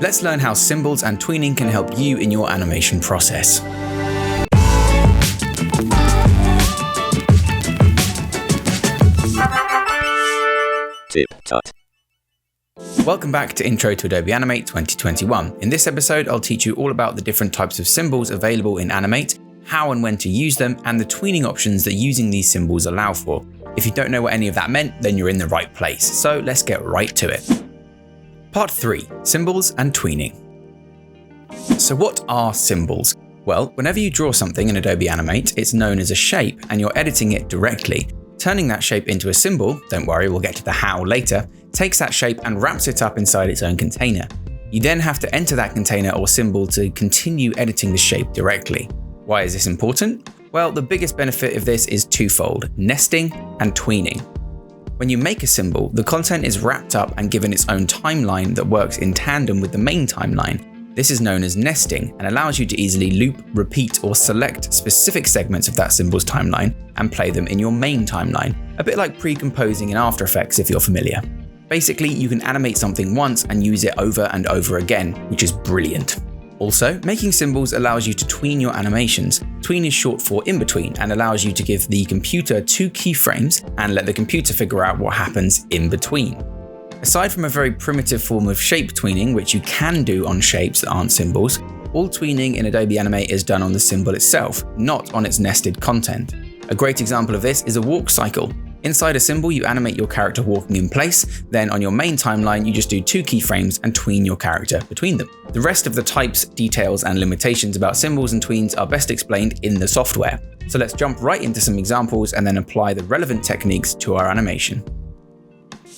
Let's learn how symbols and tweening can help you in your animation process. Tip Tut. Welcome back to Intro to Adobe Animate 2021. In this episode, I'll teach you all about the different types of symbols available in Animate, how and when to use them, and the tweening options that using these symbols allow for. If you don't know what any of that meant, then you're in the right place. So let's get right to it. Part 3, Symbols and Tweening. So what are symbols? Well, whenever you draw something in Adobe Animate, it's known as a shape and you're editing it directly. Turning that shape into a symbol, don't worry, we'll get to the how later, takes that shape and wraps it up inside its own container. You then have to enter that container or symbol to continue editing the shape directly. Why is this important? Well, the biggest benefit of this is twofold, nesting and tweening. When you make a symbol, the content is wrapped up and given its own timeline that works in tandem with the main timeline. This is known as nesting and allows you to easily loop, repeat, or select specific segments of that symbol's timeline and play them in your main timeline, a bit like pre-composing in After Effects if you're familiar. Basically, you can animate something once and use it over and over again, which is brilliant. Also, making symbols allows you to tween your animations. Tween is short for in between and allows you to give the computer 2 keyframes and let the computer figure out what happens in between. Aside from a very primitive form of shape tweening, which you can do on shapes that aren't symbols, all tweening in Adobe Animate is done on the symbol itself, not on its nested content. A great example of this is a walk cycle. Inside a symbol, you animate your character walking in place, then on your main timeline, you just do 2 keyframes and tween your character between them. The rest of the types, details, and limitations about symbols and tweens are best explained in the software. So let's jump right into some examples and then apply the relevant techniques to our animation.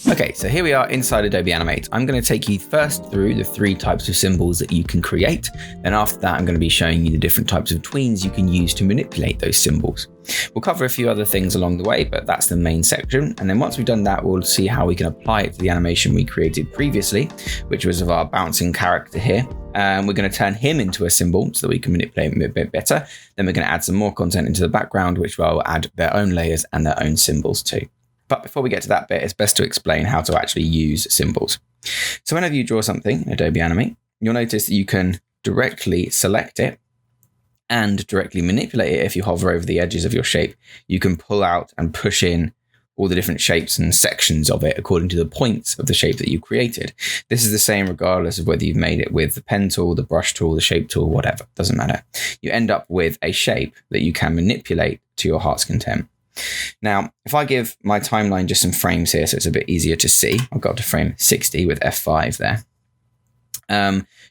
Okay, so here we are inside Adobe Animate. I'm going to take you first through the 3 types of symbols that you can create. Then after that, I'm going to be showing you the different types of tweens you can use to manipulate those symbols. We'll cover a few other things along the way, but that's the main section. And then once we've done that, we'll see how we can apply it to the animation we created previously, which was of our bouncing character here. We're going to turn him into a symbol so that we can manipulate him a bit better. Then we're going to add some more content into the background, which will add their own layers and their own symbols too. But before we get to that bit, it's best to explain how to actually use symbols. So whenever you draw something in Adobe Animate, you'll notice that you can directly select it and directly manipulate it. If you hover over the edges of your shape, you can pull out and push in all the different shapes and sections of it according to the points of the shape that you created. This is the same regardless of whether you've made it with the pen tool, the brush tool, the shape tool, whatever, doesn't matter. You end up with a shape that you can manipulate to your heart's content. Now, if I give my timeline just some frames here so it's a bit easier to see, I've got to frame 60 with F5 there.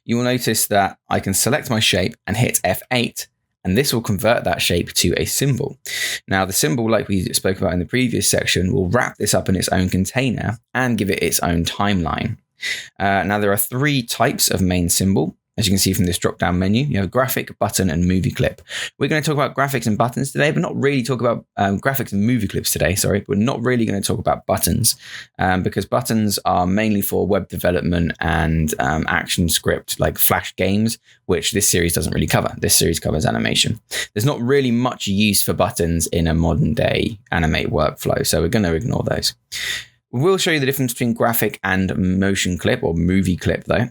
You will notice that I can select my shape and hit F8, and this will convert that shape to a symbol. Now, the symbol, like we spoke about in the previous section, will wrap this up in its own container and give it its own timeline. Now, there are 3 types of main symbol. As you can see from this drop-down menu, you have graphic, button, and movie clip. We're going to talk about graphics and buttons today, but not really talk about graphics and movie clips today, sorry. We're not really going to talk about buttons because buttons are mainly for web development and action script like Flash games, which this series doesn't really cover. This series covers animation. There's not really much use for buttons in a modern day Animate workflow, so we're going to ignore those. We'll show you the difference between graphic and motion clip or movie clip though,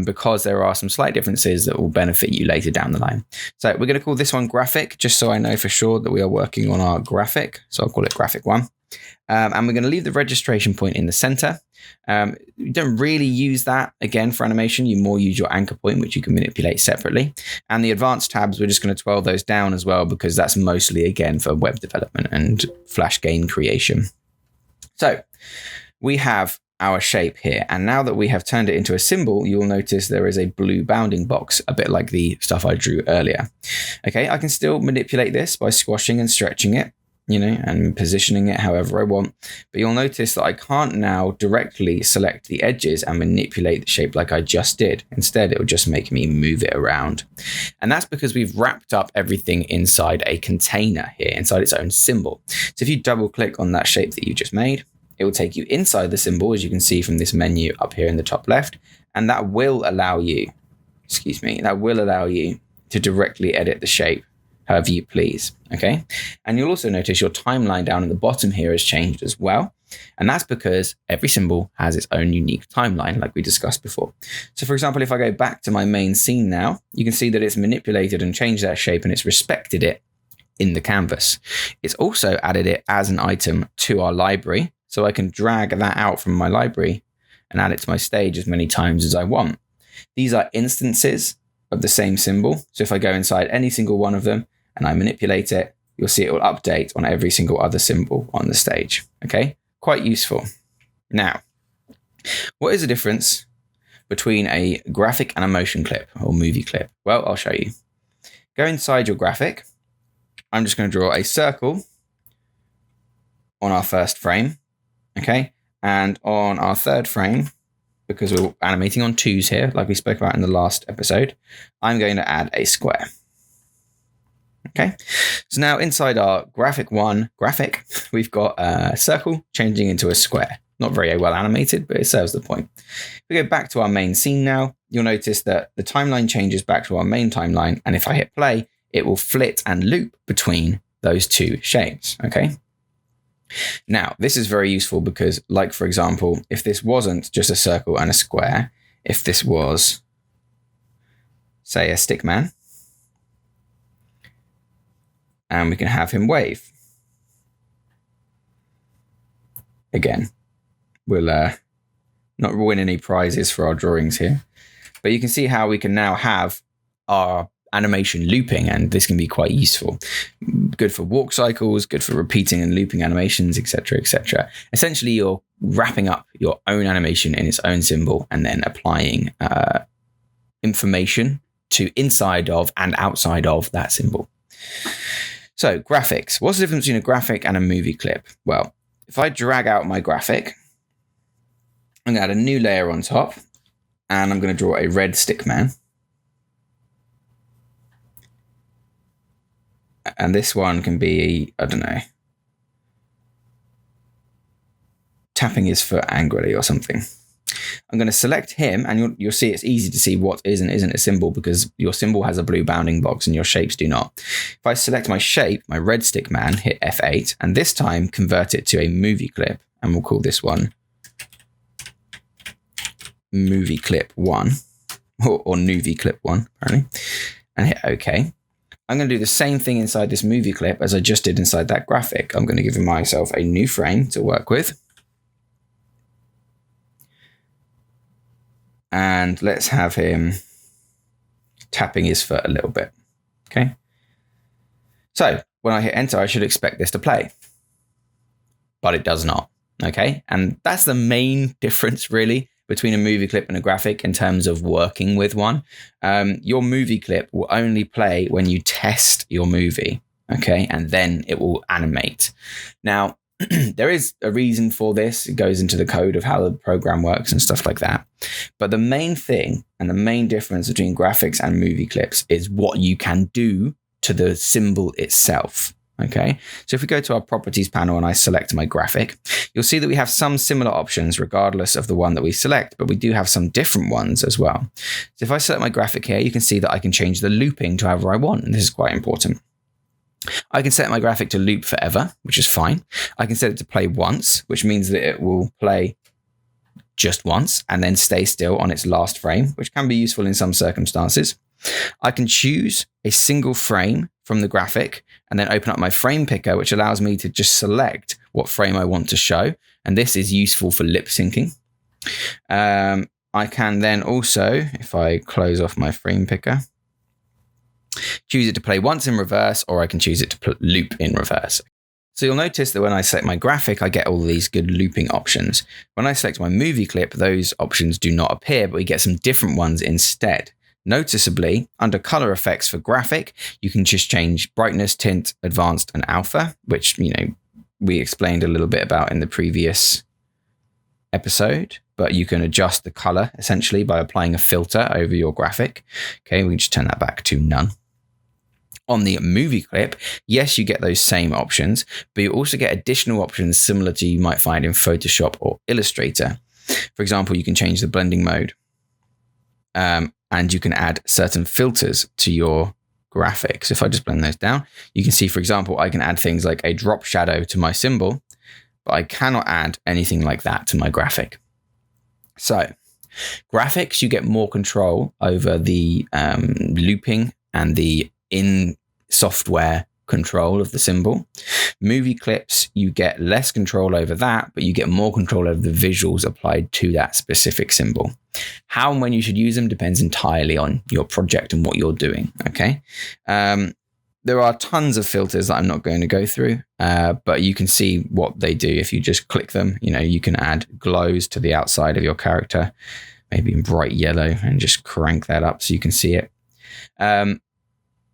because there are some slight differences that will benefit you later down the line. So we're going to call this one graphic, just so I know for sure that we are working on our graphic. So I'll call it graphic 1. And we're going to leave the registration point in the center. You don't really use that again for animation. You more use your anchor point, which you can manipulate separately. And the advanced tabs, we're just going to twirl those down as well, because that's mostly again for web development and Flash game creation. So we have our shape here, and now that we have turned it into a symbol, you'll notice there is a blue bounding box, a bit like the stuff I drew earlier. Okay, I can still manipulate this by squashing and stretching it, and positioning it however I want, but you'll notice that I can't now directly select the edges and manipulate the shape like I just did. Instead, it will just make me move it around. And that's because we've wrapped up everything inside a container here, inside its own symbol. So if you double click on that shape that you just made, it will take you inside the symbol, as you can see from this menu up here in the top left, and that will allow you, to directly edit the shape however you please, okay? And you'll also notice your timeline down at the bottom here has changed as well. And that's because every symbol has its own unique timeline, like we discussed before. So for example, if I go back to my main scene now, you can see that it's manipulated and changed that shape and it's respected it in the canvas. It's also added it as an item to our library. So I can drag that out from my library and add it to my stage as many times as I want. These are instances of the same symbol. So if I go inside any single one of them and I manipulate it, you'll see it will update on every single other symbol on the stage. Okay, quite useful. Now, what is the difference between a graphic and a motion clip or movie clip? Well, I'll show you. Go inside your graphic. I'm just going to draw a circle on our first frame. Okay, and on our third frame, because we're animating on twos here, like we spoke about in the last episode, I'm going to add a square. Okay, so now inside our graphic, we've got a circle changing into a square. Not very well animated, but it serves the point. If we go back to our main scene now, you'll notice that the timeline changes back to our main timeline. And if I hit play, it will flit and loop between those two shapes. Okay. Now, this is very useful because, like, for example, if this wasn't just a circle and a square, if this was, say, a stick man, and we can have him wave. Again, we'll not win any prizes for our drawings here, but you can see how we can now have our animation looping, and this can be quite useful. Good for walk cycles, good for repeating and looping animations, etc., etc. Essentially, you're wrapping up your own animation in its own symbol and then applying information to inside of and outside of that symbol. So graphics. What's the difference between a graphic and a movie clip? Well, if I drag out my graphic, I'm going to add a new layer on top, and I'm going to draw a red stick man. And this one can be, I don't know, tapping his foot angrily or something. I'm going to select him, and you'll see it's easy to see what is and isn't a symbol because your symbol has a blue bounding box and your shapes do not. If I select my shape, my red stick man, hit F8, and this time convert it to a movie clip, and we'll call this one movie clip 1, or newbie clip 1, apparently, and hit OK. I'm going to do the same thing inside this movie clip as I just did inside that graphic. I'm going to give myself a new frame to work with. And let's have him tapping his foot a little bit. Okay. So when I hit enter, I should expect this to play, but it does not. Okay. And that's the main difference really between a movie clip and a graphic in terms of working with one. Your movie clip will only play when you test your movie, okay? And then it will animate. Now, there is a reason for this. It goes into the code of how the program works and stuff like that. But the main thing and the main difference between graphics and movie clips is what you can do to the symbol itself. Okay, so if we go to our properties panel and I select my graphic, you'll see that we have some similar options regardless of the one that we select, but we do have some different ones as well. So if I select my graphic here, you can see that I can change the looping to however I want, and this is quite important. I can set my graphic to loop forever, which is fine. I can set it to play once, which means that it will play just once and then stay still on its last frame, which can be useful in some circumstances. I can choose a single frame from the graphic and then open up my frame picker, which allows me to just select what frame I want to show. And this is useful for lip syncing. I can then also, if I close off my frame picker, choose it to play once in reverse, or I can choose it to loop in reverse. So you'll notice that when I select my graphic, I get all these good looping options. When I select my movie clip, those options do not appear, but we get some different ones instead. Noticeably, under color effects for graphic, you can just change brightness, tint, advanced, and alpha, which, we explained a little bit about in the previous episode, but you can adjust the color essentially by applying a filter over your graphic. Okay, we can just turn that back to none. On the movie clip, yes, you get those same options, but you also get additional options similar to you might find in Photoshop or Illustrator. For example, you can change the blending mode. And you can add certain filters to your graphics. If I just blend those down, you can see, for example, I can add things like a drop shadow to my symbol but I cannot add anything like that to my graphic. So graphics, you get more control over the looping and the in-software control of the symbol. Movie clips, you get less control over that, but you get more control over the visuals applied to that specific symbol. How and when you should use them depends entirely on your project and what you're doing, okay? There are tons of filters that I'm not going to go through, but you can see what they do. If you just click them, you can add glows to the outside of your character, maybe in bright yellow, and just crank that up so you can see it.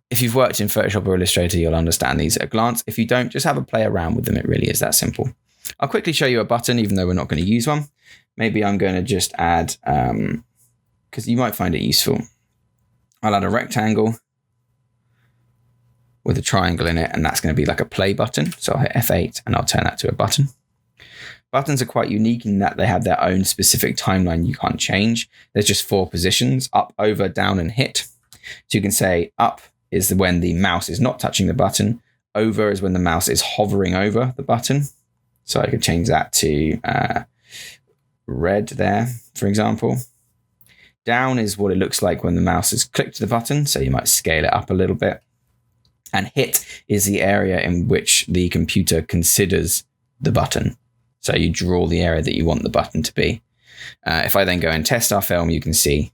If you've worked in Photoshop or Illustrator, you'll understand these at a glance. If you don't, just have a play around with them. It really is that simple. I'll quickly show you a button, even though we're not going to use one. Maybe I'm going to just add, because you might find it useful. I'll add a rectangle with a triangle in it, and that's going to be like a play button. So I'll hit F8 and I'll turn that to a button. Buttons are quite unique in that they have their own specific timeline you can't change. There's just 4 positions: up, over, down, and hit. So you can say up is when the mouse is not touching the button. Over is when the mouse is hovering over the button. So I could change that to red there, for example. Down is what it looks like when the mouse has clicked the button. So you might scale it up a little bit. And hit is the area in which the computer considers the button. So you draw the area that you want the button to be. If I then go and test our film, you can see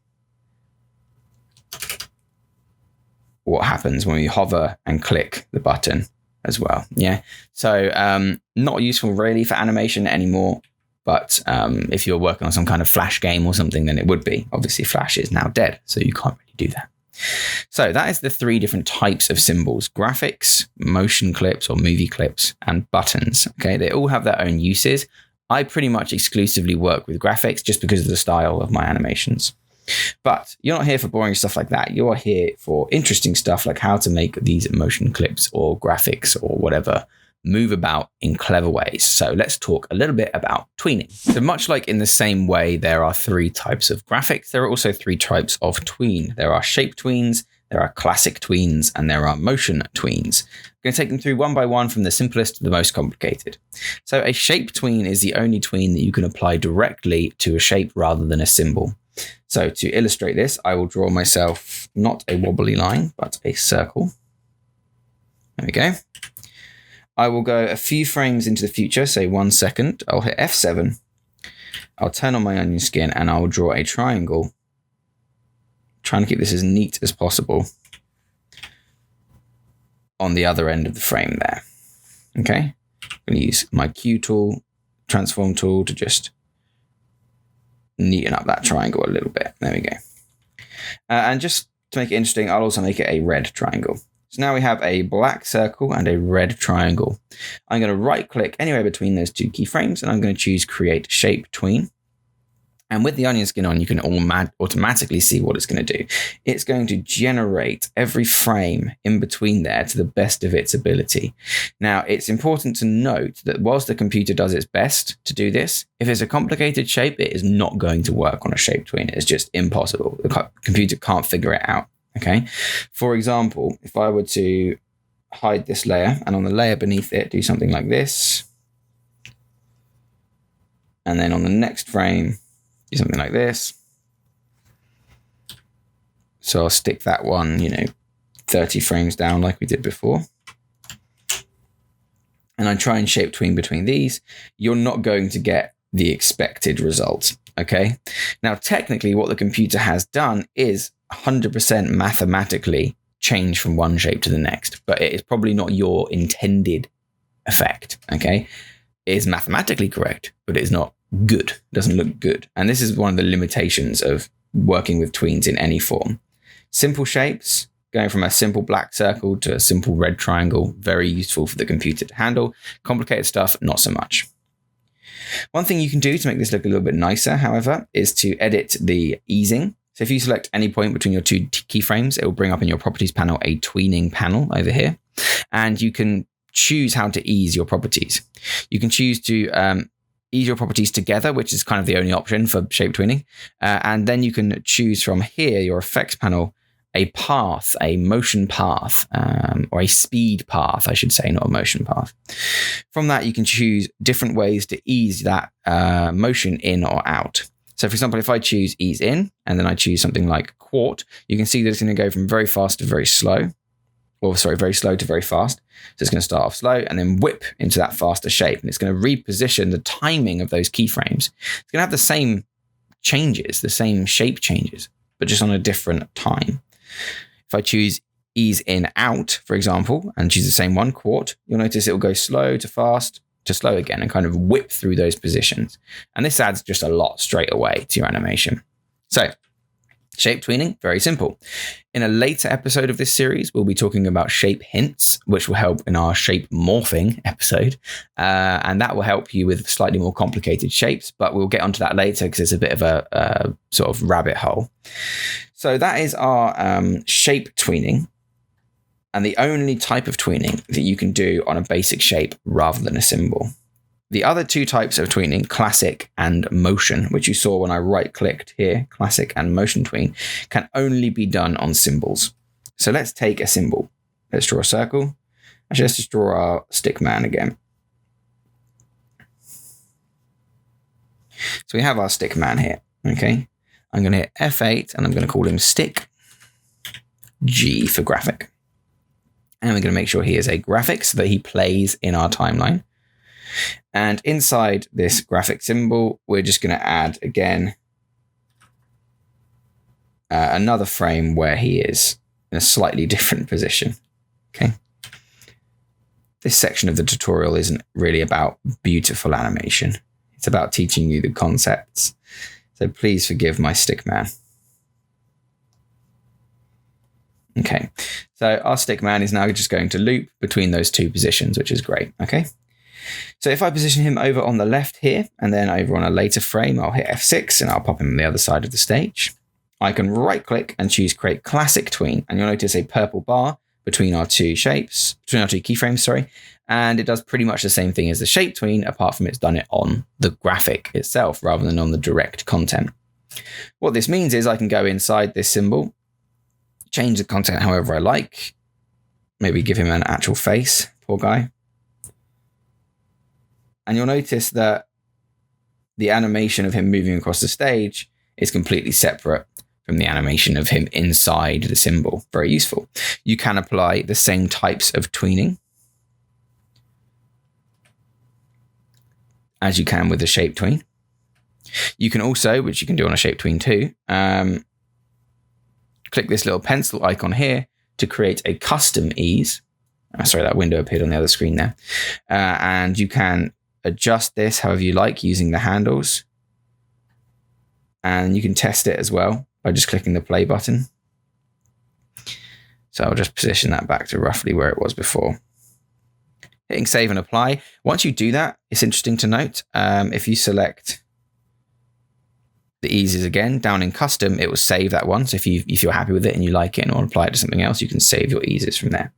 what happens when we hover and click the button as well. Yeah. So not useful really for animation anymore. But if you're working on some kind of Flash game or something, then it would be. Obviously, Flash is now dead, so you can't really do that. So that is the 3 different types of symbols: graphics, motion clips or movie clips, and buttons. Okay, they all have their own uses. I pretty much exclusively work with graphics just because of the style of my animations. But you're not here for boring stuff like that. You are here for interesting stuff like how to make these motion clips or graphics or whatever move about in clever ways. So let's talk a little bit about tweening. So much like in the same way there are 3 types of graphics, there are also 3 types of tween. There are shape tweens, there are classic tweens, and there are motion tweens. I'm going to take them through one by one from the simplest to the most complicated. So a shape tween is the only tween that you can apply directly to a shape rather than a symbol. So to illustrate this, I will draw myself not a wobbly line, but a circle. There we go. I will go a few frames into the future, say 1 second. I'll hit F7. I'll turn on my onion skin and I will draw a triangle. Trying to keep this as neat as possible on the other end of the frame there. Okay. I'm going to use my Q tool, transform tool to just neaten up that triangle a little bit. There we go. And just to make it interesting, I'll also make it a red triangle. So now we have a black circle and a red triangle. I'm going to right click anywhere between those 2 keyframes and I'm going to choose create shape tween. And with the onion skin on, you can automatically see what it's going to do. It's going to generate every frame in between there to the best of its ability. Now, it's important to note that whilst the computer does its best to do this, if it's a complicated shape, it is not going to work on a shape tween. It's just impossible. The computer can't figure it out. Okay. For example, if I were to hide this layer and on the layer beneath it, do something like this. And then on the next frame, do something like this. So I'll stick that one, 30 frames down like we did before. And I try and shape tween between these. You're not going to get the expected result. Okay. Now, technically what the computer has done is 100% mathematically change from one shape to the next, but it is probably not your intended effect. Okay. It is mathematically correct, but it is not good. It doesn't look good. And this is one of the limitations of working with tweens in any form. Simple shapes, going from a simple black circle to a simple red triangle, very useful for the computer to handle. Complicated stuff, not so much. One thing you can do to make this look a little bit nicer, however, is to edit the easing. So if you select any point between your 2 keyframes, it will bring up in your properties panel a tweening panel over here. And you can choose how to ease your properties. You can choose to ease your properties together, which is kind of the only option for shape tweening. And then you can choose from here, your effects panel, a path, a motion path, or a speed path, I should say, not a motion path. From that, you can choose different ways to ease that motion in or out. So for example, if I choose ease in, and then I choose something like quart, you can see that it's going to go from very fast to very slow. Or sorry, very slow to very fast. So it's going to start off slow and then whip into that faster shape. And it's going to reposition the timing of those keyframes. It's going to have the same changes, the same shape changes, but just on a different time. If I choose ease in out, for example, and choose the same one, quart, you'll notice it will go slow to fast to slow again and kind of whip through those positions. And this adds just a lot straight away to your animation. So shape tweening, very simple. In a later episode of this series, we'll be talking about shape hints, which will help in our shape morphing episode. And that will help you with slightly more complicated shapes, but we'll get onto that later because it's a bit of a sort of rabbit hole. So that is our shape tweening, and the only type of tweening that you can do on a basic shape rather than a symbol. The other two types of tweening, classic and motion, which you saw when I right-clicked here, classic and motion tween, can only be done on symbols. So let's take a symbol. Let's draw a circle. Actually, let's just draw our stick man again. So we have our stick man here, okay? I'm going to hit F8 and I'm going to call him stick, G for graphic. And we're going to make sure he is a graphic so that he plays in our timeline. And inside this graphic symbol, we're just going to add, again, another frame where he is in a slightly different position. Okay. This section of the tutorial isn't really about beautiful animation. It's about teaching you the concepts. So please forgive my stick man. Okay. So our stick man is now just going to loop between those two positions, which is great. Okay. So if I position him over on the left here, and then over on a later frame, I'll hit F6 and I'll pop him on the other side of the stage. I can right click and choose create classic tween. And you'll notice a purple bar between our two shapes, between our two keyframes, sorry. And it does pretty much the same thing as the shape tween, apart from it's done it on the graphic itself rather than on the direct content. What this means is I can go inside this symbol, change the content however I like, maybe give him an actual face, poor guy. And you'll notice that the animation of him moving across the stage is completely separate from the animation of him inside the symbol. Very useful. You can apply the same types of tweening as you can with the shape tween. You can also, which you can do on a shape tween too, click this little pencil icon here to create a custom ease. Sorry, that window appeared on the other screen there. And you can adjust this however you like using the handles. And you can test it as well by just clicking the play button. So I'll just position that back to roughly where it was before. Hitting save and apply. Once you do that, it's interesting to note, if you select the eases again, down in custom, it will save that one. So if you're happy with it and you like it and want to apply it to something else, you can save your eases from there.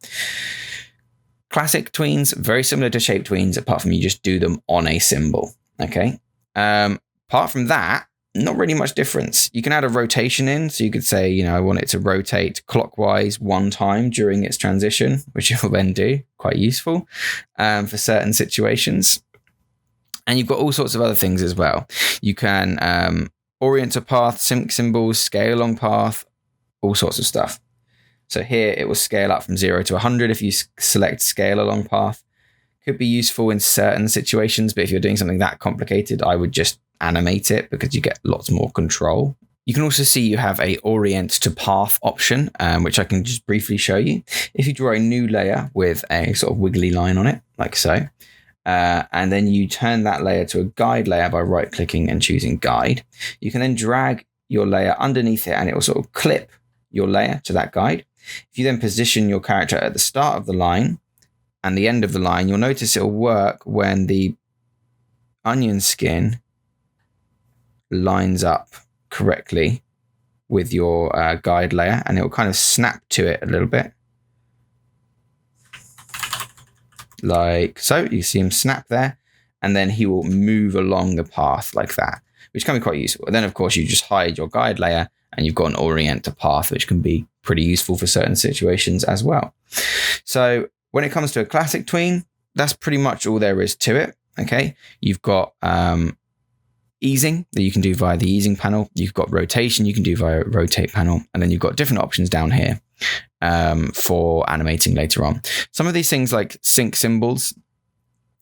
Classic tweens, very similar to shape tweens, apart from you just do them on a symbol. Okay. Apart from that, not really much difference. You can add a rotation in. So you could say, you know, I want it to rotate clockwise one time during its transition, which it will then do. Quite useful for certain situations. And you've got all sorts of other things as well. You can orient a path, sync symbols, scale along path, all sorts of stuff. So here it will scale up from 0 to 100 if you select scale along path. Could be useful in certain situations, but if you're doing something that complicated, I would just animate it because you get lots more control. You can also see you have a orient to path option, which I can just briefly show you. If you draw a new layer with a sort of wiggly line on it, like so, and then you turn that layer to a guide layer by right-clicking and choosing guide, you can then drag your layer underneath it and it will sort of clip your layer to that guide. If you then position your character at the start of the line and the end of the line, you'll notice it'll work when the onion skin lines up correctly with your guide layer, and it will kind of snap to it a little bit. Like so. You see him snap there, and then he will move along the path like that, which can be quite useful. And then, of course, you just hide your guide layer, and you've got an orient to path, which can be pretty useful for certain situations as well. So when it comes to a classic tween, that's pretty much all there is to it. Okay, you've got easing that you can do via the easing panel. You've got rotation you can do via rotate panel, and then you've got different options down here for animating later on. Some of these things like sync symbols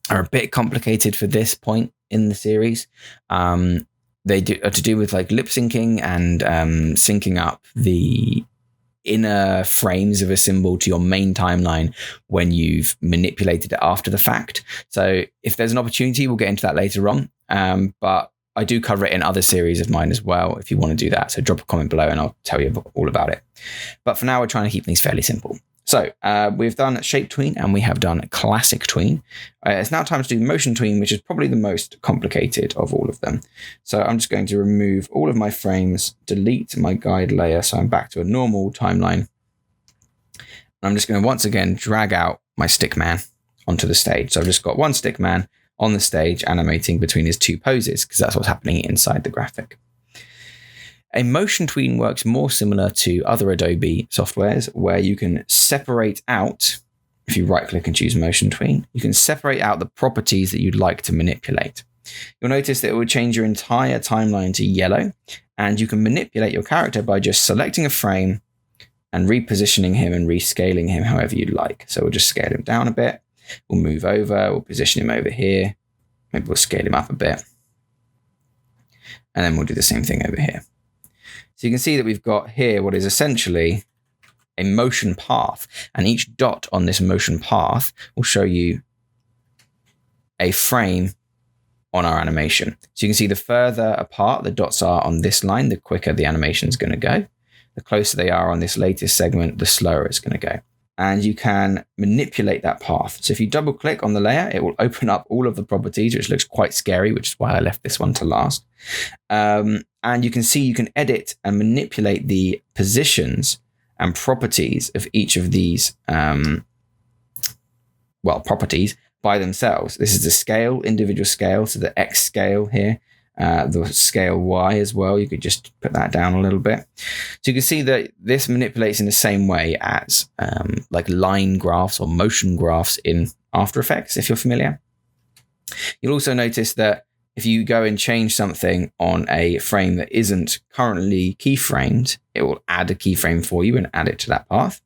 are a bit complicated for this point in the series. They are to do with like lip syncing and syncing up the inner frames of a symbol to your main timeline when you've manipulated it after the fact. So if there's an opportunity, we'll get into that later on. But I do cover it in other series of mine as well if you want to do that. So drop a comment below and I'll tell you all about it. But for now, we're trying to keep things fairly simple. So we've done shape tween and we have done classic tween. It's now time to do motion tween, which is probably the most complicated of all of them. So I'm just going to remove all of my frames, delete my guide layer. So I'm back to a normal timeline. I'm just going to once again drag out my stick man onto the stage. So I've just got one stick man on the stage animating between his two poses because that's what's happening inside the graphic. A motion tween works more similar to other Adobe softwares where you can separate out, if you right click and choose motion tween, you can separate out the properties that you'd like to manipulate. You'll notice that it will change your entire timeline to yellow, and you can manipulate your character by just selecting a frame and repositioning him and rescaling him however you'd like. So we'll just scale him down a bit. We'll move over, we'll position him over here. Maybe we'll scale him up a bit. And then we'll do the same thing over here. So you can see that we've got here what is essentially a motion path. And each dot on this motion path will show you a frame on our animation. So you can see the further apart the dots are on this line, the quicker the animation is going to go. The closer they are on this latest segment, the slower it's going to go. And you can manipulate that path. So if you double click on the layer, it will open up all of the properties, which looks quite scary, which is why I left this one to last. And you can see you can edit and manipulate the positions and properties of each of these, properties by themselves. This is the scale, individual scale, so the X scale here. The scale Y as well, you could just put that down a little bit. So you can see that this manipulates in the same way as like line graphs or motion graphs in After Effects, if you're familiar. You'll also notice that if you go and change something on a frame that isn't currently keyframed, it will add a keyframe for you and add it to that path.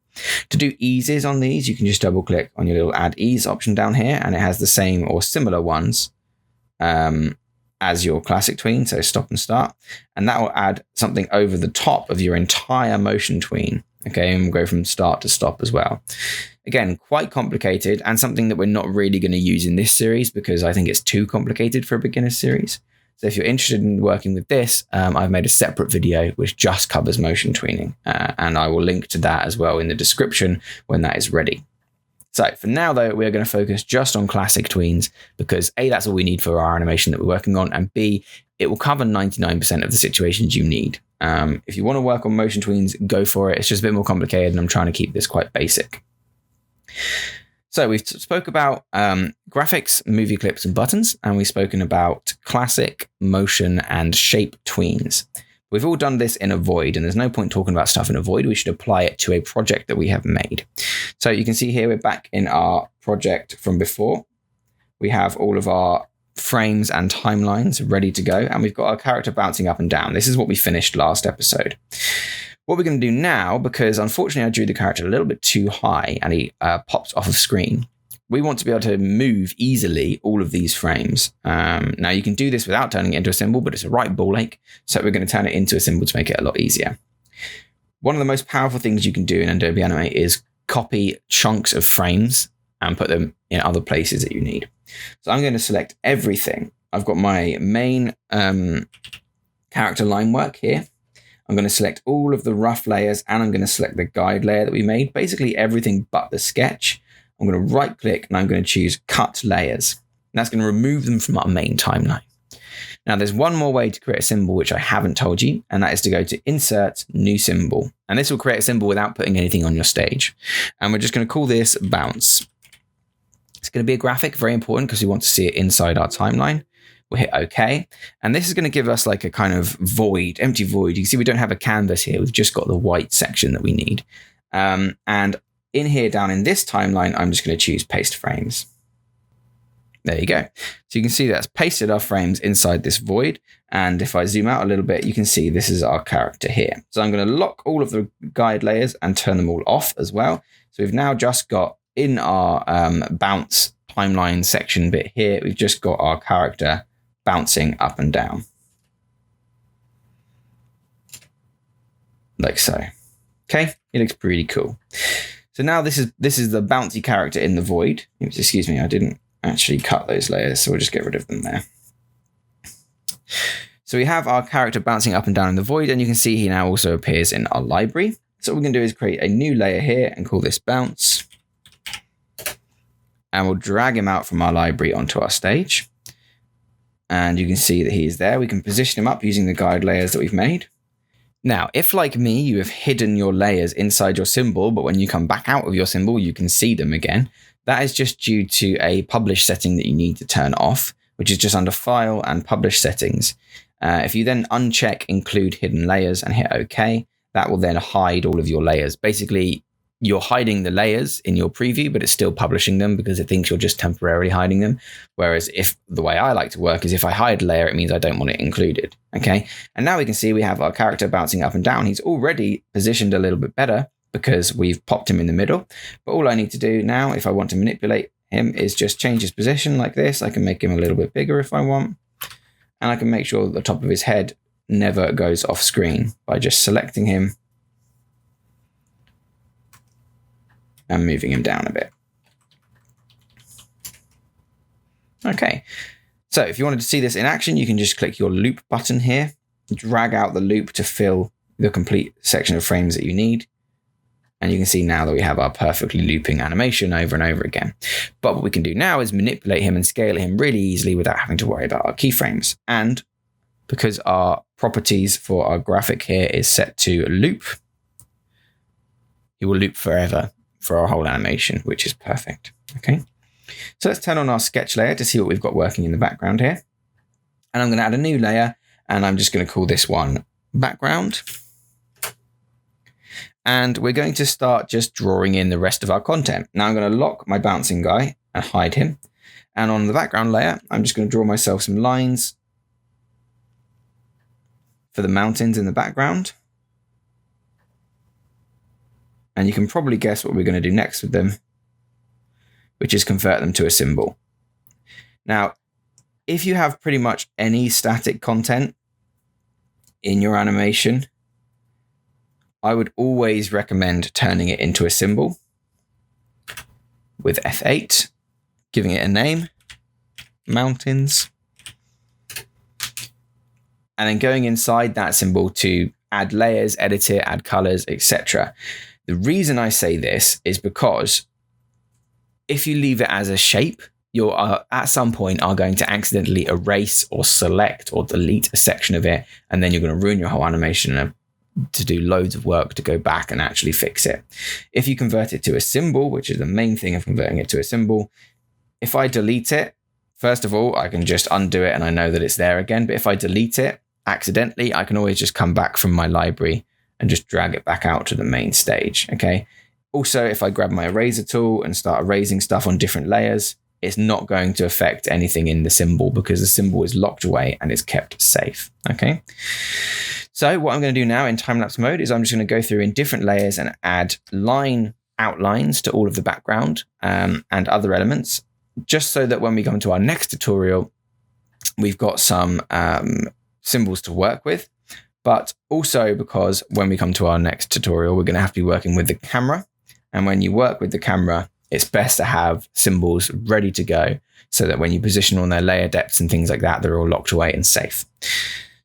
To do eases on these, you can just double click on your little add ease option down here, and it has the same or similar ones as your classic tween, so stop and start, and that will add something over the top of your entire motion tween. Okay, and we'll go from start to stop as well. Again, quite complicated and something that we're not really going to use in this series because I think it's too complicated for a beginner series. So if you're interested in working with this, I've made a separate video which just covers motion tweening, and I will link to that as well in the description when that is ready. So for now, though, we're going to focus just on classic tweens because A, that's all we need for our animation that we're working on, and B, it will cover 99% of the situations you need. If you want to work on motion tweens, go for it. It's just a bit more complicated, and I'm trying to keep this quite basic. So we've spoke about graphics, movie clips, and buttons, and we've spoken about classic, motion, and shape tweens. We've all done this in a void, and there's no point talking about stuff in a void. We should apply it to a project that we have made. So you can see here we're back in our project from before. We have all of our frames and timelines ready to go, and we've got our character bouncing up and down. This is what we finished last episode. What we're going to do now, because unfortunately I drew the character a little bit too high and he pops off of screen, we want to be able to move easily all of these frames. Now you can do this without turning it into a symbol, but it's a right ball ache. So we're going to turn it into a symbol to make it a lot easier. One of the most powerful things you can do in Adobe Animate is copy chunks of frames and put them in other places that you need. So I'm going to select everything. I've got my main character line work here. I'm going to select all of the rough layers and I'm going to select the guide layer that we made, basically everything but the sketch. I'm going to right click and I'm going to choose cut layers. And that's going to remove them from our main timeline. Now there's one more way to create a symbol which I haven't told you, and that is to go to insert new symbol. And this will create a symbol without putting anything on your stage. And we're just going to call this bounce. It's going to be a graphic, very important because we want to see it inside our timeline. We'll hit OK. And this is going to give us like a kind of void, empty void. You can see we don't have a canvas here. We've just got the white section that we need. And in here, down in this timeline, I'm just going to choose paste frames. There you go. So you can see that's pasted our frames inside this void. And if I zoom out a little bit, you can see this is our character here. So I'm going to lock all of the guide layers and turn them all off as well. So we've now just got in our bounce timeline section bit here, we've just got our character bouncing up and down. Like so. Okay, it looks pretty cool. So now this is the bouncy character in the void. Excuse me, I didn't actually cut those layers, so we'll just get rid of them there. So we have our character bouncing up and down in the void, and you can see he now also appears in our library. So what we're going to do is create a new layer here and call this bounce. And we'll drag him out from our library onto our stage. And you can see that he is there. We can position him up using the guide layers that we've made. Now, if like me, you have hidden your layers inside your symbol, but when you come back out of your symbol, you can see them again. That is just due to a publish setting that you need to turn off, which is just under File and Publish Settings. If you then uncheck Include Hidden Layers and hit OK, that will then hide all of your layers. Basically, you're hiding the layers in your preview, but it's still publishing them because it thinks you're just temporarily hiding them. Whereas if the way I like to work is if I hide a layer, it means I don't want it included. Okay. And now we can see we have our character bouncing up and down. He's already positioned a little bit better because we've popped him in the middle. But all I need to do now, if I want to manipulate him, is just change his position like this. I can make him a little bit bigger if I want. And I can make sure that the top of his head never goes off screen by just selecting him and moving him down a bit. Okay, so if you wanted to see this in action, you can just click your loop button here, drag out the loop to fill the complete section of frames that you need. And you can see now that we have our perfectly looping animation over and over again. But what we can do now is manipulate him and scale him really easily without having to worry about our keyframes. And because our properties for our graphic here is set to loop, he will loop forever for our whole animation, which is perfect. Okay, so let's turn on our sketch layer to see what we've got working in the background here. And I'm going to add a new layer, and I'm just going to call this one background. And we're going to start just drawing in the rest of our content. Now I'm going to lock my bouncing guy and hide him. And on the background layer, I'm just going to draw myself some lines for the mountains in the background. And you can probably guess what we're going to do next with them, which is convert them to a symbol. Now, if you have pretty much any static content in your animation, I would always recommend turning it into a symbol with F8, giving it a name, mountains, and then going inside that symbol to add layers, edit it, add colors, etc. The reason I say this is because if you leave it as a shape, you at some point are going to accidentally erase or select or delete a section of it, and then you're going to ruin your whole animation and to do loads of work to go back and actually fix it. If you convert it to a symbol, which is the main thing of converting it to a symbol, if I delete it, first of all, I can just undo it and I know that it's there again. But if I delete it accidentally, I can always just come back from my library and just drag it back out to the main stage. Okay. Also, if I grab my eraser tool and start erasing stuff on different layers, it's not going to affect anything in the symbol because the symbol is locked away and is kept safe. Okay. So what I'm going to do now in time-lapse mode is I'm just going to go through in different layers and add line outlines to all of the background and other elements, just so that when we come to our next tutorial, we've got some symbols to work with, but also because when we come to our next tutorial, we're going to have to be working with the camera. And when you work with the camera, it's best to have symbols ready to go so that when you position on their layer depths and things like that, they're all locked away and safe.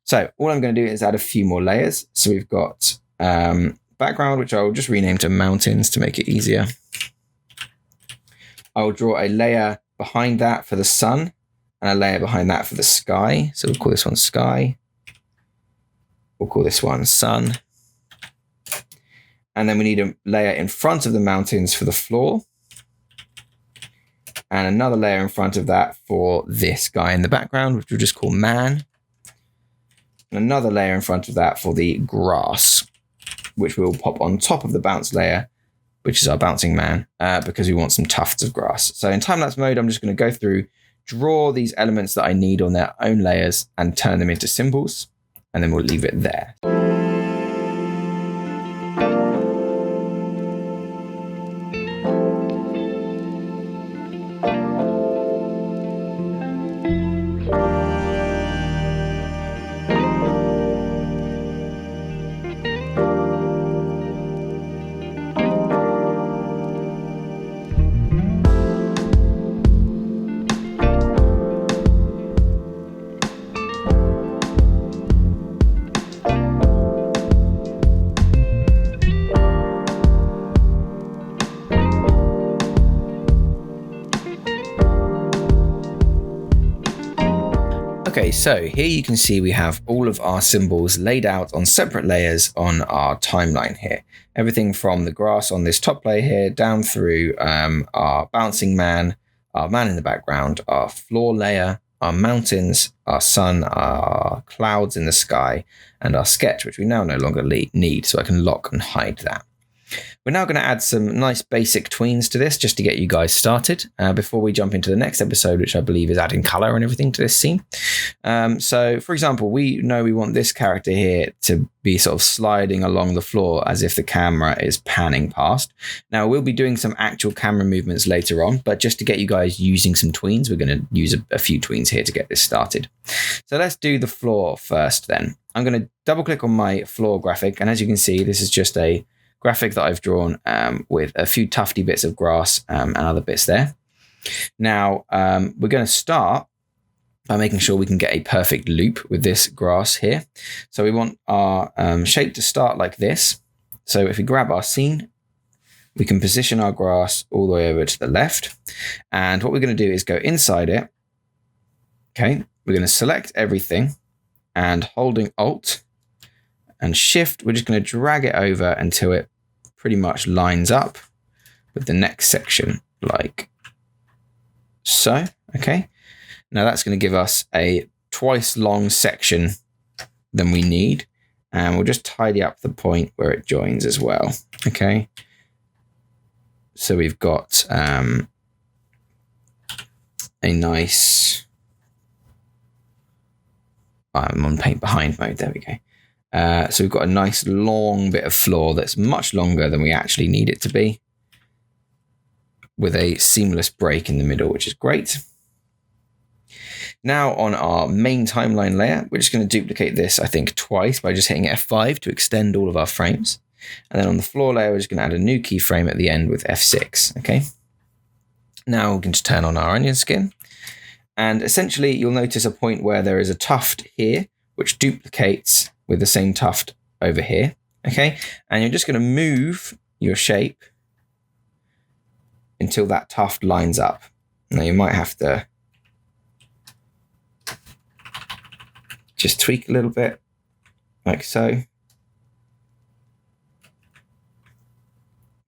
So all I'm going to do is add a few more layers. So we've got background, which I'll just rename to mountains to make it easier. I'll draw a layer behind that for the sun and a layer behind that for the sky. So we'll call this one sky. We'll call this one sun. And then we need a layer in front of the mountains for the floor. and another layer in front of that for this guy in the background, which we'll just call man. And another layer in front of that for the grass, which we'll pop on top of the bounce layer, which is our bouncing man, because we want some tufts of grass. So in time-lapse mode, I'm just going to go through, draw these elements that I need on their own layers and turn them into symbols, and then we'll leave it there. Okay, so here you can see we have all of our symbols laid out on separate layers on our timeline here. Everything from the grass on this top layer here down through our bouncing man, our man in the background, our floor layer, our mountains, our sun, our clouds in the sky, and our sketch, which we now no longer need, so I can lock and hide that. We're now going to add some nice basic tweens to this just to get you guys started before we jump into the next episode, which I believe is adding color and everything to this scene. So, for example, we know we want this character here to be sort of sliding along the floor as if the camera is panning past. Now, we'll be doing some actual camera movements later on, but just to get you guys using some tweens, we're going to use a few tweens here to get this started. So let's do the floor first then. I'm going to double click on my floor graphic, and as you can see, this is just a graphic that I've drawn with a few tufty bits of grass and other bits there. Now, we're going to start by making sure we can get a perfect loop with this grass here. So we want our shape to start like this. So if we grab our scene, we can position our grass all the way over to the left. And what we're going to do is go inside it. Okay, we're going to select everything, and holding Alt and Shift, we're just going to drag it over until it pretty much lines up with the next section, like so. Okay. Now that's going to give us a twice long section than we need. And we'll just tidy up the point where it joins as well. Okay. So we've got a nice, I'm on paint behind mode. There we go. So we've got a nice long bit of floor that's much longer than we actually need it to be, with a seamless break in the middle, which is great. Now on our main timeline layer, we're just going to duplicate this, I think, twice by just hitting F5 to extend all of our frames. And then on the floor layer, we're just going to add a new keyframe at the end with F6. Okay. Now we can just turn on our onion skin. And essentially, you'll notice a point where there is a tuft here, which duplicates with the same tuft over here, okay? And you're just going to move your shape until that tuft lines up. Now you might have to just tweak a little bit, like so.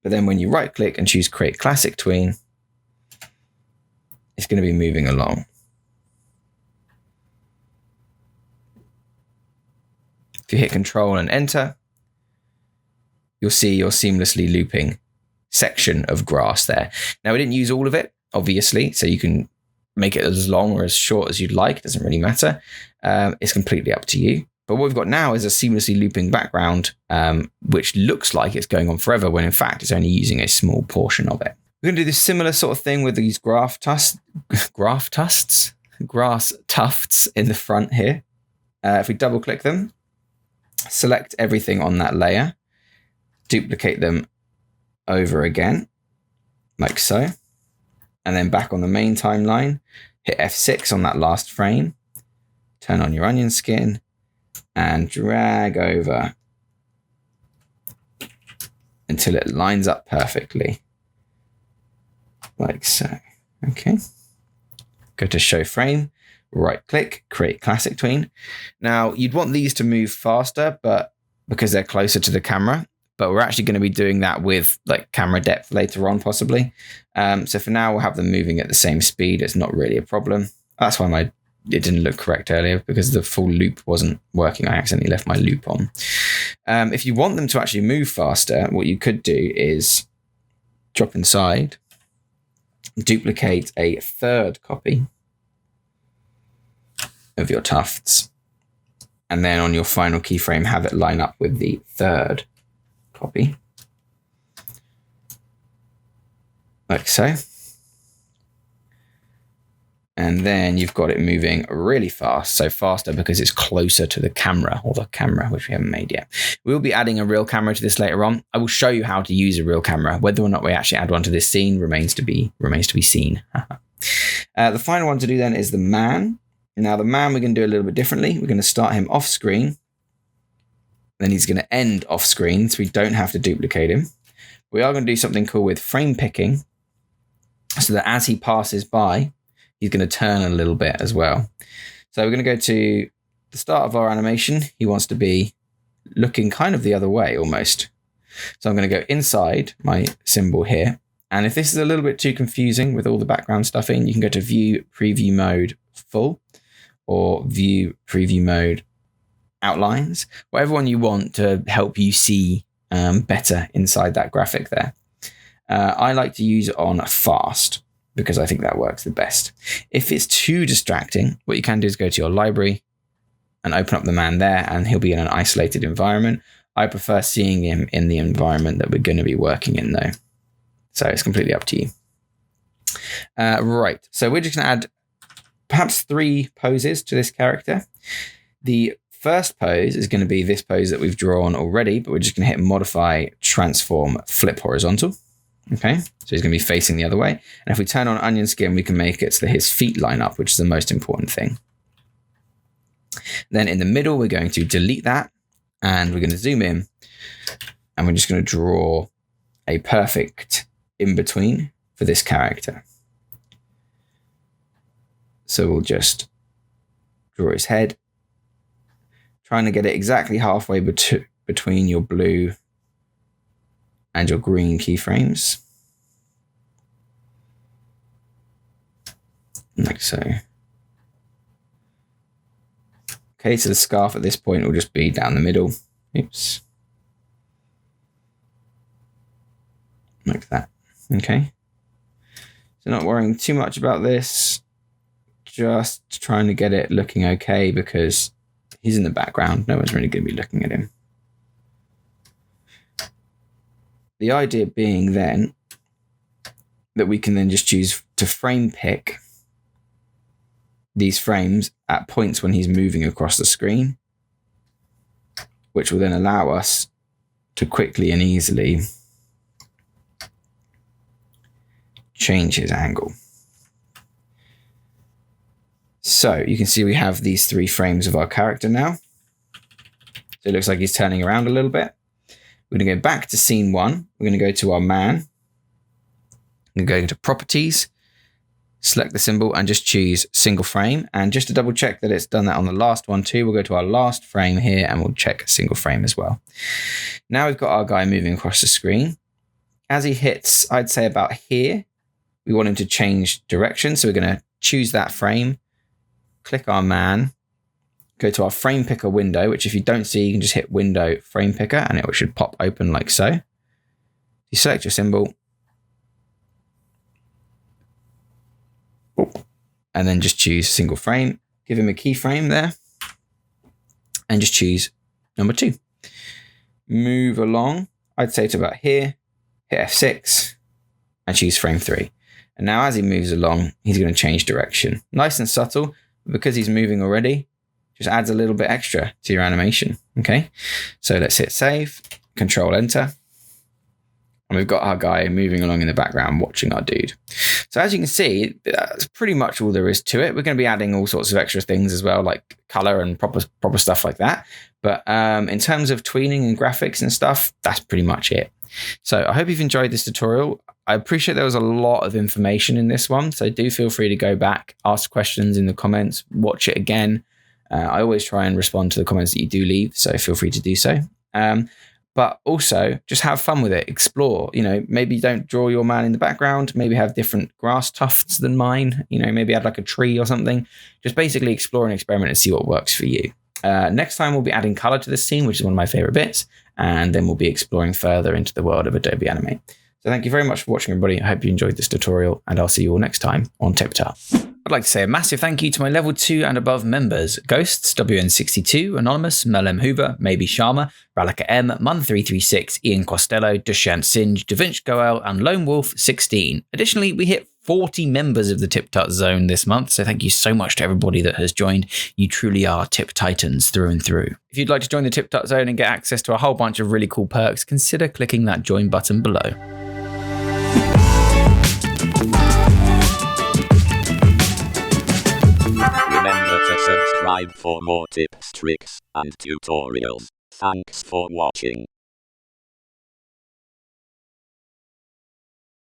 But then when you right click and choose Create Classic Tween, it's going to be moving along. If you hit Control and Enter, you'll see your seamlessly looping section of grass there. Now, we didn't use all of it, obviously, so you can make it as long or as short as you'd like. It doesn't really matter. It's completely up to you. But what we've got now is a seamlessly looping background, which looks like it's going on forever, when in fact it's only using a small portion of it. We're going to do this similar sort of thing with these grass tufts in the front here. If we double click them, select everything on that layer, duplicate them over again, like so. And then back on the main timeline, hit F6 on that last frame, turn on your onion skin, and drag over until it lines up perfectly, like so. Okay. Go to Show Frame, right click, Create Classic Tween. Now, you'd want these to move faster, but because they're closer to the camera, but we're actually going to be doing that with like camera depth later on, possibly. So for now, we'll have them moving at the same speed. It's not really a problem. That's why it didn't look correct earlier, because the full loop wasn't working. I accidentally left my loop on. If you want them to actually move faster, what you could do is drop inside, duplicate a third copy of your tufts, and then on your final keyframe, have it line up with the third copy, like so. And then you've got it moving really fast. So faster because it's closer to the camera, or the camera, which we haven't made yet. We'll be adding a real camera to this later on. I will show you how to use a real camera. Whether or not we actually add one to this scene remains to be seen. The final one to do then is the man. Now the man we're going to do a little bit differently. We're going to start him off screen. Then he's going to end off screen, so we don't have to duplicate him. We are going to do something cool with frame picking, so that as he passes by, he's going to turn a little bit as well. So we're going to go to the start of our animation. He wants to be looking kind of the other way almost. So I'm going to go inside my symbol here. And if this is a little bit too confusing with all the background stuff in, you can go to View Preview Mode Full, or View Preview Mode Outlines, whatever one you want to help you see better inside that graphic there. I like to use it on Fast, because I think that works the best. If it's too distracting, what you can do is go to your library and open up the man there, and he'll be in an isolated environment. I prefer seeing him in the environment that we're going to be working in though. So it's completely up to you. Right, so we're just going to add perhaps 3 poses to this character. The first pose is going to be this pose that we've drawn already, but we're just going to hit Modify, Transform, Flip Horizontal. Okay, so he's going to be facing the other way. And if we turn on onion skin, we can make it so that his feet line up, which is the most important thing. Then in the middle, we're going to delete that, and we're going to zoom in, and we're just going to draw a perfect in-between for this character. So we'll just draw his head, trying to get it exactly halfway between your blue and your green keyframes, like so. Okay, so the scarf at this point will just be down the middle. Oops. Like that. Okay. So not worrying too much about this. Just trying to get it looking okay, because he's in the background. No one's really going to be looking at him. The idea being then that we can then just choose to frame pick these frames at points when he's moving across the screen, which will then allow us to quickly and easily change his angle. So you can see we have these 3 frames of our character now. So it looks like he's turning around a little bit. We're going to go back to scene 1. We're going to go to our man. We're going to go into properties, select the symbol, and just choose single frame. And just to double check that it's done that on the last one too, we'll go to our last frame here and we'll check single frame as well. Now we've got our guy moving across the screen. As he hits, I'd say about here, we want him to change direction. So we're going to choose that frame, click our man, go to our frame picker window, which if you don't see, you can just hit window frame picker and it should pop open like so. You select your symbol, and then just choose single frame, give him a keyframe there, and just choose number 2. Move along, I'd say to about here, hit F6, and choose frame 3. And now as he moves along, he's going to change direction. Nice and subtle, but because he's moving already, just adds a little bit extra to your animation. Okay, so let's hit save, Control Enter. And we've got our guy moving along in the background watching our dude. So as you can see, that's pretty much all there is to it. We're going to be adding all sorts of extra things as well, like color and proper stuff like that. But in terms of tweening and graphics and stuff, that's pretty much it. So I hope you've enjoyed this tutorial. I appreciate there was a lot of information in this one. So do feel free to go back, ask questions in the comments, watch it again. I always try and respond to the comments that you do leave, so feel free to do so. but also just have fun with it, explore. Maybe don't draw your man in the background, maybe have different grass tufts than mine, maybe add like a tree or something. Just basically explore and experiment and see what works for you. Next time we'll be adding color to this scene, which is one of my favorite bits, and then we'll be exploring further into the world of Adobe Animate. So thank you very much for watching, everybody. I hope you enjoyed this tutorial, and I'll see you all next time on TipTut. I'd like to say a massive thank you to my level 2 and above members: Ghosts, WN62, Anonymous, Melem Hoover, Maybe Sharma, Ralika M, Mun336, Ian Costello, Dushyant Sinj, DaVinci Goel, and Lone Wolf 16. Additionally, we hit 40 members of the TipTut Zone this month, so thank you so much to everybody that has joined. You truly are Tip Titans through and through. If you'd like to join the TipTut Zone and get access to a whole bunch of really cool perks, consider clicking that join button below. Remember to subscribe for more tips, tricks, and tutorials. Thanks for watching.